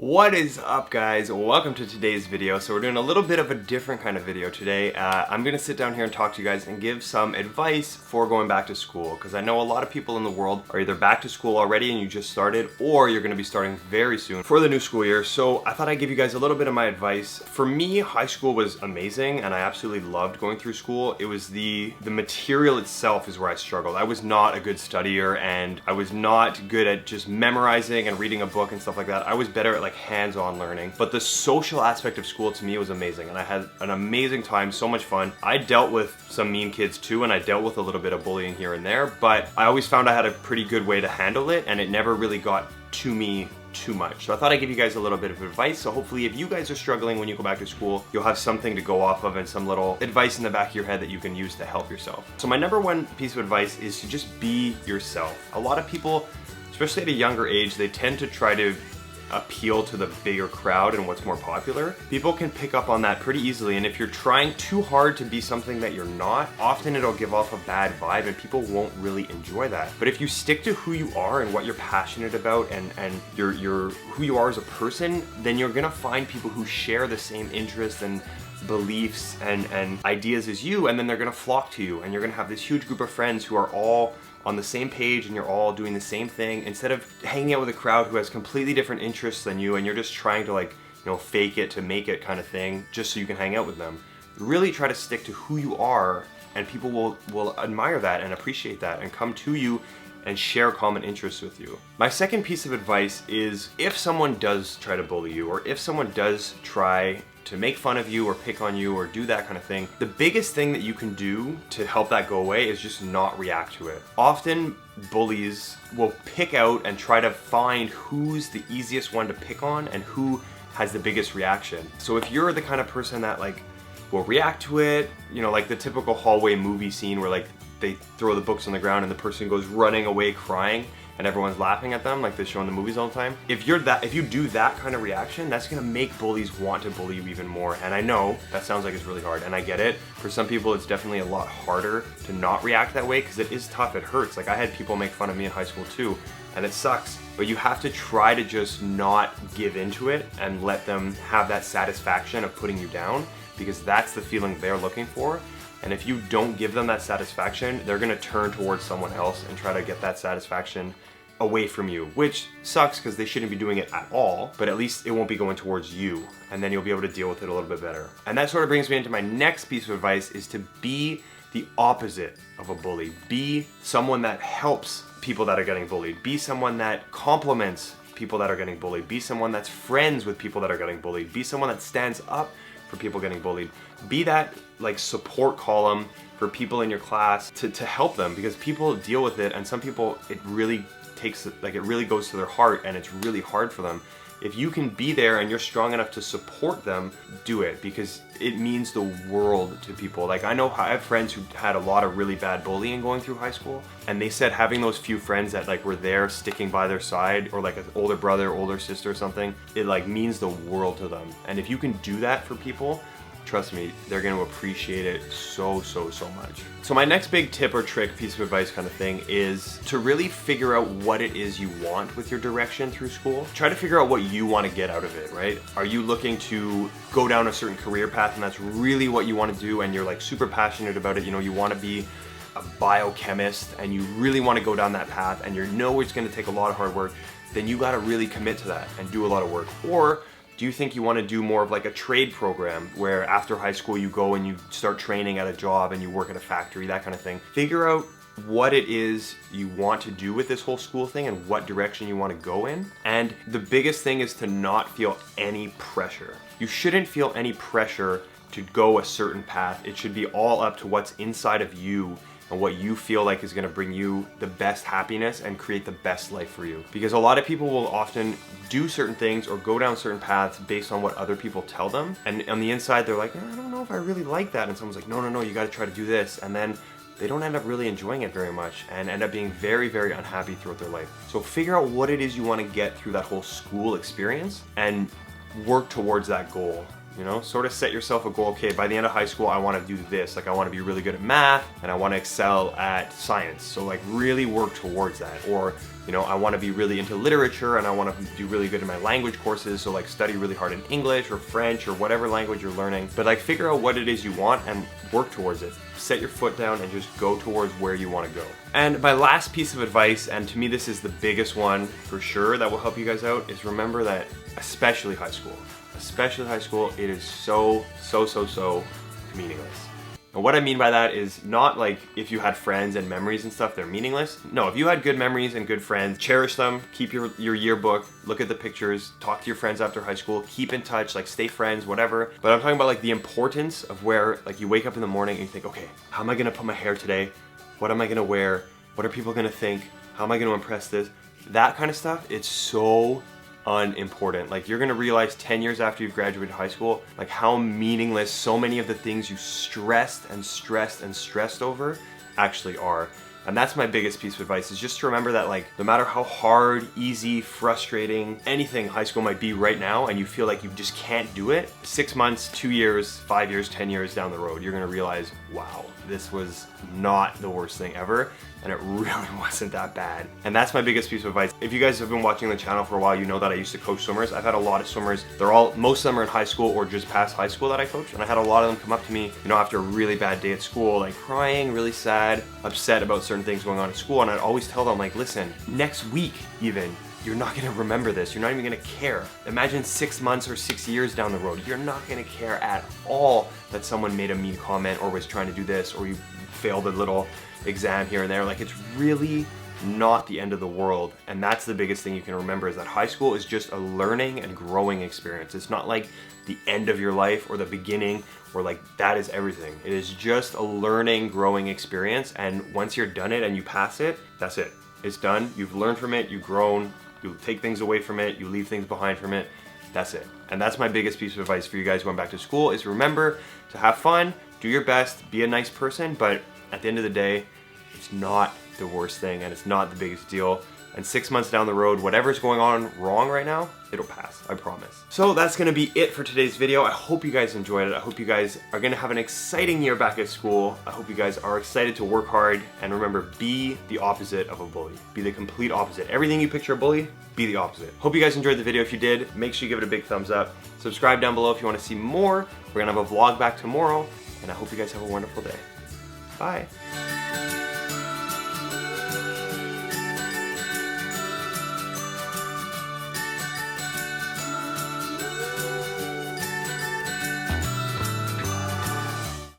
What is up, guys? Welcome to today's video. So we're doing a little bit of a different kind of video today. I'm gonna sit down here and talk to you guys and give some advice for going back to school, because I know a lot of people in the world are either back to school already and you just started, or you're gonna be starting very soon for the new school year. So I thought I'd give you guys a little bit of my advice. For me, high school was amazing and I absolutely loved going through school. It was the material itself is where I struggled. I was not a good studier and I was not good at just memorizing and reading a book and stuff like that. I was better at like hands-on learning, but the social aspect of school to me was amazing and I had an amazing time, so much fun. I dealt with some mean kids too, and I dealt with a little bit of bullying here and there, but I always found I had a pretty good way to handle it and it never really got to me too much. So I thought I'd give you guys a little bit of advice. So hopefully if you guys are struggling when you go back to school, you'll have something to go off of and some little advice in the back of your head that you can use to help yourself. So my number one piece of advice is to just be yourself. A lot of people, especially at a younger age, they tend to try to appeal to the bigger crowd and what's more popular. People can pick up on that pretty easily, and if you're trying too hard to be something that you're not, often it'll give off a bad vibe and people won't really enjoy that. But if you stick to who you are and what you're passionate about and you're who you are as a person, then you're gonna find people who share the same interests and beliefs and ideas as you, and then they're gonna flock to you and you're gonna have this huge group of friends who are all on the same page and you're all doing the same thing, instead of hanging out with a crowd who has completely different interests than you and you're just trying to, like, you know, fake it to make it kind of thing just so you can hang out with them. Really try to stick to who you are, and people will admire that and appreciate that and come to you and share common interests with you. My second piece of advice is, if someone does try to bully you, or if someone does try to make fun of you or pick on you or do that kind of thing, the biggest thing that you can do to help that go away is just not react to it. Often bullies will pick out and try to find who's the easiest one to pick on and who has the biggest reaction. So if you're the kind of person that like will react to it, you know, like the typical hallway movie scene where like they throw the books on the ground and the person goes running away crying and everyone's laughing at them like they show in the movies all the time. If you do that kind of reaction, that's gonna make bullies want to bully you even more. And I know that sounds like it's really hard, and I get it. For some people, it's definitely a lot harder to not react that way because it is tough, it hurts. Like I had people make fun of me in high school too, and it sucks. But you have to try to just not give into it and let them have that satisfaction of putting you down, because that's the feeling they're looking for. And if you don't give them that satisfaction, they're gonna turn towards someone else and try to get that satisfaction away from you, which sucks because they shouldn't be doing it at all, but at least it won't be going towards you, and then you'll be able to deal with it a little bit better. And that sort of brings me into my next piece of advice, is to be the opposite of a bully. Be someone that helps people that are getting bullied. Be someone that compliments people that are getting bullied. Be someone that's friends with people that are getting bullied. Be someone that stands up for people getting bullied. Be that like support column for people in your class to help them, because people deal with it, and some people it really goes to their heart and it's really hard for them. If you can be there and you're strong enough to support them, do it, because it means the world to people. Like I know I have friends who had a lot of really bad bullying going through high school, and they said having those few friends that like were there sticking by their side, or like an older brother, older sister or something, it like means the world to them. And if you can do that for people, trust me, they're going to appreciate it so much. So my next big tip or trick, piece of advice kind of thing, is to really figure out what it is you want with your direction through school. Try to figure out what you want to get out of it, right? Are you looking to go down a certain career path and that's really what you want to do and you're like super passionate about it? You know, you want to be a biochemist and you really want to go down that path and you know it's going to take a lot of hard work, then you got to really commit to that and do a lot of work. Or do you think you want to do more of like a trade program where after high school you go and you start training at a job and you work at a factory, that kind of thing? Figure out what it is you want to do with this whole school thing and what direction you want to go in. And the biggest thing is to not feel any pressure. You shouldn't feel any pressure to go a certain path. It should be all up to what's inside of you and what you feel like is going to bring you the best happiness and create the best life for you. Because a lot of people will often do certain things or go down certain paths based on what other people tell them. And on the inside, they're like, I don't know if I really like that. And someone's like, no, you got to try to do this. And then they don't end up really enjoying it very much and end up being very unhappy throughout their life. So figure out what it is you want to get through that whole school experience and work towards that goal. You know, sort of set yourself a goal. Okay, by the end of high school, I want to do this. Like I want to be really good at math and I want to excel at science. So like really work towards that. Or you know, I want to be really into literature and I want to do really good in my language courses, so like study really hard in English or French or whatever language you're learning. But like figure out what it is you want and work towards it. Set your foot down and just go towards where you want to go. And my last piece of advice, and to me this is the biggest one for sure that will help you guys out, is remember that especially high school, it is so meaningless. And what I mean by that is not like if you had friends and memories and stuff, they're meaningless. No, if you had good memories and good friends, cherish them, keep your yearbook, look at the pictures, talk to your friends after high school, keep in touch, like stay friends, whatever. But I'm talking about like the importance of where like you wake up in the morning and you think, okay, how am I gonna put my hair today? What am I gonna wear? What are people gonna think? How am I gonna impress this? That kind of stuff, it's so unimportant. Like you're gonna realize 10 years after you've graduated high school, like how meaningless so many of the things you stressed over actually are. And that's my biggest piece of advice, is just to remember that like no matter how hard, easy, frustrating, anything high school might be right now, and you feel like you just can't do it, 6 months, 2 years, 5 years, 10 years down the road, you're gonna realize, wow, this was not the worst thing ever, and it really wasn't that bad. And that's my biggest piece of advice. If you guys have been watching the channel for a while, you know that I used to coach swimmers. I've had a lot of swimmers. Most of them are in high school or just past high school that I coach. And I had a lot of them come up to me, you know, after a really bad day at school, like crying, really sad, upset about certain things going on at school. And I'd always tell them like, listen, next week even, you're not gonna remember this. You're not even gonna care. Imagine 6 months or 6 years down the road. You're not gonna care at all that someone made a mean comment or was trying to do this, or you failed a little exam here and there. Like, it's really not the end of the world. And that's the biggest thing you can remember, is that high school is just a learning and growing experience. It's not like the end of your life or the beginning, or like that is everything. It is just a learning, growing experience. And once you're done it and you pass it, that's it. It's done. You've learned from it. You've grown. You take things away from it. You leave things behind from it. That's it. And that's my biggest piece of advice for you guys going back to school, is remember to have fun, do your best, be a nice person, but at the end of the day, it's not the worst thing and it's not the biggest deal. And 6 months down the road, whatever's going on wrong right now, it'll pass, I promise. So that's gonna be it for today's video. I hope you guys enjoyed it. I hope you guys are gonna have an exciting year back at school. I hope you guys are excited to work hard, and remember, be the opposite of a bully. Be the complete opposite. Everything you picture a bully, be the opposite. Hope you guys enjoyed the video. If you did, make sure you give it a big thumbs up. Subscribe down below if you wanna see more. We're gonna have a vlog back tomorrow, and I hope you guys have a wonderful day. Bye.